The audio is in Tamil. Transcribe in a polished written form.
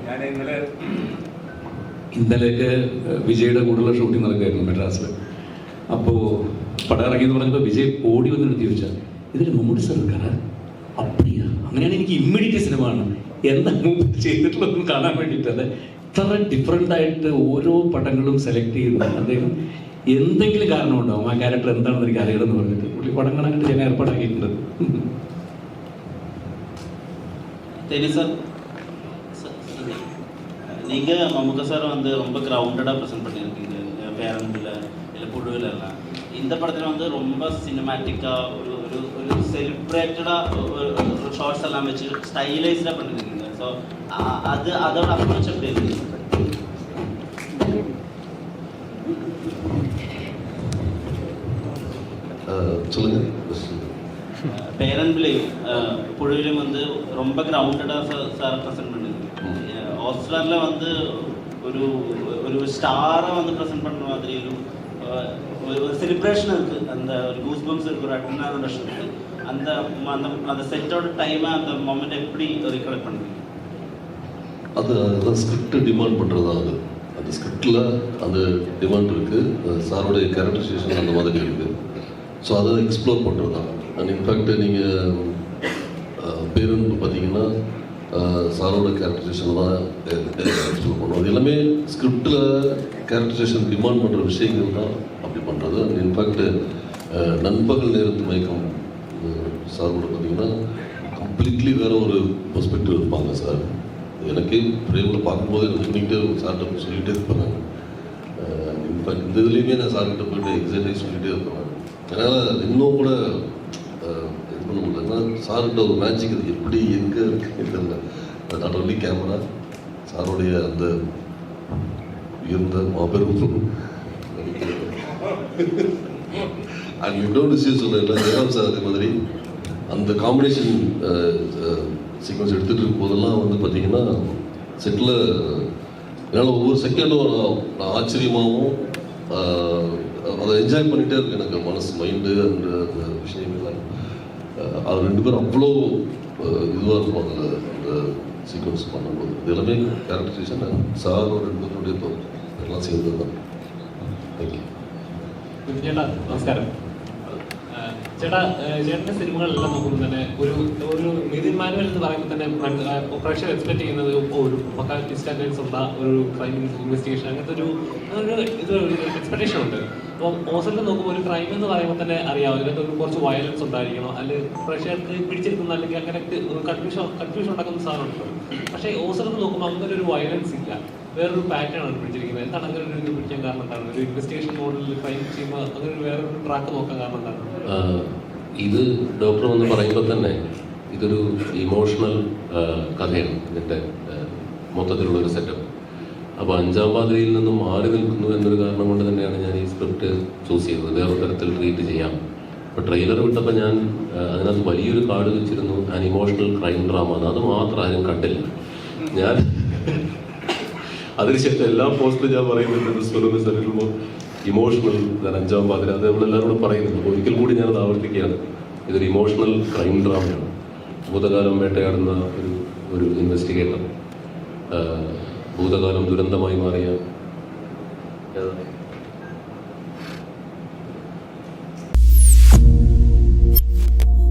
ഞാൻ ഇന്നലെയൊക്കെ വിജയുടെ കൂടുതലുള്ള ഷൂട്ടിംഗ് നടക്കുകയായിരുന്നു മെഡ്രാസിൽ. അപ്പോൾ പടം ഇറങ്ങിയെന്ന് പറഞ്ഞപ്പോൾ വിജയ് ഓടി വന്നിട്ട് ചോദിച്ചാൽ ഇതിൽ മമ്മൂട്ടി സാർ എടുക്കാറാ? അപ്പടിയാ? അങ്ങനെയാണ് എനിക്ക് ഇമ്മീഡിയറ്റ് സിനിമ ആണ് എന്താ മൂവി ചെയ്തിട്ടുള്ളതെന്ന് കാണാൻ വേണ്ടിയിട്ട്. ഇത്ര ഡിഫറെൻ്റ് ആയിട്ട് ഓരോ പടങ്ങളും സെലക്ട് ചെയ്യുന്നത് അദ്ദേഹം എന്തെങ്കിലും കാരണം ഉണ്ടാവും. ആ ക്യാരക്ടർ എന്താണെന്ന് എനിക്ക് അറിയണമെന്ന് പറഞ്ഞിട്ട് പുള്ളി പടം കാണാനായിട്ട് ഞാൻ ഏർപ്പാടാക്കിയിട്ടുണ്ട്. நீங்க மம்முக்கா சார் வந்து ரொம்ப கிரவுண்டடா ப்ரெசென்ட் பண்ணியிருக்கீங்க பேரன்பில் இல்லை புழுவிலெல்லாம். இந்த படத்தில் வந்து ரொம்ப சினிமேட்டிக்காக ஒரு ஒரு ஒரு செலிப்ரேட்டடாக ஒரு ஷார்ட்ஸ் எல்லாம் வச்சு ஸ்டைலைஸ்டாக பண்ணியிருக்கீங்க. ஸோ அதோட அப்ரோச் எப்படி இருக்கு? சொல்லுங்க. பேரன்பிலையும் புழுவிலும் வந்து ரொம்ப கிரவுண்டடாக சார் ப்ரெசென்ட் பண்ணியிருக்கீங்க. ஓஸ்லரில் வந்து ஒரு ஒரு ஸ்டாரை வந்து ப்ரெசென்ட் பண்ணுற மாதிரி ஒரு செலிப்ரேஷன் இருக்குது. அந்த ஒரு கூஸ் பம்ப்ஸ் இருக்குது, ஒரு அட்ரினலின் இருக்குது. அந்த அந்த அந்த செட்டோட டைமை அந்த மொமெண்ட் எப்படி ரீகலெக்ட் பண்ணுவீங்க? அது ஸ்கிரிப்ட் டிமாண்ட் பண்ணுறது தான். அந்த ஸ்கிரிப்டில் அந்த டிமாண்ட் இருக்குது. சாரோடைய கேரக்டரைசேஷன் அந்த மாதிரி இருக்குது. ஸோ அதை எக்ஸ்ப்ளோர் பண்ணுறது தான். அண்ட் இன்ஃபேக்ட் நீங்கள் பேரன்பு பார்த்தீங்கன்னா சாரோட கேரக்டரைசேஷன் தான் எக்ஸ்ப்ளோர் பண்ணுவோம். அது எல்லாமே ஸ்கிரிப்டில் கேரக்டரைசேஷன் டிமாண்ட் பண்ணுற விஷயங்கள் தான் அப்படி பண்ணுறது. அண்ட் இன்ஃபேக்ட் நண்பகல் நேரத்து மயக்கம் சாரோட பார்த்தீங்கன்னா கம்ப்ளீட்லி வேறு ஒரு பெர்ஸ்பெக்டிவ் இருப்பாங்க சார். எனக்கே பிரேமில் பார்க்கும்போது எனக்கு சொல்லிக்கிட்டே சார்கிட்ட சொல்லிகிட்டே இருப்பேன். இன்ஃபேக்ட் இந்த இதுலேயுமே நான் சார்கிட்ட போய்ட்டு எக்ஸைட்டாக சொல்லிகிட்டே இருப்பேன். அதனால் இன்னும் கூட இது பண்ண முடியல. சார்கிட்ட ஒரு மேஜிக் அது எப்படி எங்கே இருக்குன்னு நாட் ஒன்லி கேமரா, சாருடைய அந்த உயர்ந்த மாபெரும் அண்ட் இன்னொரு விஷயம் சொல்ல ஜெயராம் சார் அதே மாதிரி அந்த காம்பினேஷன் சீக்வன்ஸ் எடுத்துகிட்டு இருக்கும் போதெல்லாம் வந்து பார்த்தீங்கன்னா செட்டில் என்னால் ஒவ்வொரு செகண்டும் நான் ஆச்சரியமாகவும் அதை என்ஜாய் பண்ணிகிட்டே இருக்கு. எனக்கு மனசு மைண்டு அந்த விஷயங்கள்லாம் அது ரெண்டு பேரும் அவ்வளோ இதுவாக இருக்கும் அதில் அந்த சீக்வன்ஸ் பண்ணும்போது. இது எல்லாமே கேரக்டரைசேஷன் சாரோட ரெண்டு பேருடைய எல்லாம் சேர்ந்து தான். தேங்க்யூ. ചേട്ടാ നമസ്കാരം. ചേട്ടാ ചേട്ടൻ്റെ സിനിമകളെല്ലാം നോക്കുമ്പോൾ തന്നെ ഒരു നിതിൻ മാനുവൽ എന്ന് പറയുമ്പോൾ തന്നെ പ്രേക്ഷകർ എക്സ്പെക്ട് ചെയ്യുന്നത് ഒരു പക്കാ സ്റ്റാൻഡേർഡ്സ് ഉള്ള ഒരു ക്രൈം ഇൻവെസ്റ്റിഗേഷൻ അങ്ങനത്തെ ഒരു എക്സ്പെക്ടേഷൻ ഉണ്ട്. അപ്പോൾ ഓസലിൽ നോക്കുമ്പോൾ ഒരു ക്രൈം എന്ന് പറയുമ്പോൾ തന്നെ അറിയാം അതിനകത്ത് കുറച്ച് വയലൻസ് ഉണ്ടായിരിക്കണം, അല്ലെങ്കിൽ പ്രേക്ഷകർക്ക് പിടിച്ചെടുക്കുന്ന അല്ലെങ്കിൽ അങ്ങനെ കൺഫ്യൂഷൻ ഉണ്ടാക്കുന്ന സാധനമുണ്ടല്ലോ. പക്ഷേ ഓസലിൽ നോക്കുമ്പോൾ അങ്ങനെ ഒരു വയലൻസ് ഇല്ല, വേറൊരു പാറ്റേൺ ആണ് പിടിച്ചിരിക്കുന്നത്. എന്താണ് അങ്ങനെ ഒരു ഇത് പിടിക്കാൻ കാരണം എന്താണ്? ഒരു ഇൻവെസ്റ്റിഗേഷൻ മോഡലിൽ ക്രൈം ചെയ്യുമ്പോൾ അങ്ങനെ വേറൊരു ട്രാക്ക് നോക്കാൻ കാരണം എന്താണ്? ഇത് ഡോക്ടർ എന്ന് പറയുമ്പോൾ തന്നെ ഇതൊരു ഇമോഷണൽ കഥയാണ് ഇതിൻ്റെ മൊത്തത്തിലുള്ളൊരു സെറ്റപ്പ്. അപ്പോൾ അഞ്ചാം പാതിരയിൽ നിന്നും മാറി നിൽക്കുന്നു എന്നൊരു കാരണം കൊണ്ട് തന്നെയാണ് ഞാൻ ഈ സ്ക്രിപ്റ്റ് ചൂസ് ചെയ്തത്. വേറൊരു തരത്തിൽ ട്രീറ്റ് ചെയ്യാം. അപ്പോൾ ട്രെയിലർ വിട്ടപ്പോൾ ഞാൻ അതിനകത്ത് വലിയൊരു കാർഡ് വെച്ചിരുന്നു ആൻ ഇമോഷണൽ ക്രൈം ഡ്രാമ. അത് മാത്രം ആരും കണ്ടില്ല. ഞാൻ അതിനുശേഷം എല്ലാ പോസ്റ്റിലും ഞാൻ പറയുന്നുണ്ട് ഇമോഷണൽ അഞ്ചാം പാതിര. അത് നമ്മളെല്ലാവരോടും പറയുന്നുണ്ട്. ഒരിക്കൽ കൂടി ഞാനത് ആവർത്തിക്കുകയാണ്. ഇതൊരു ഇമോഷണൽ ക്രൈം ഡ്രാമയാണ്. ഭൂതകാലം വേട്ടയാടുന്ന ഒരു ഇൻവെസ്റ്റിഗേറ്റർ, ഭൂതകാലം ദുരന്തമായി മാറിയ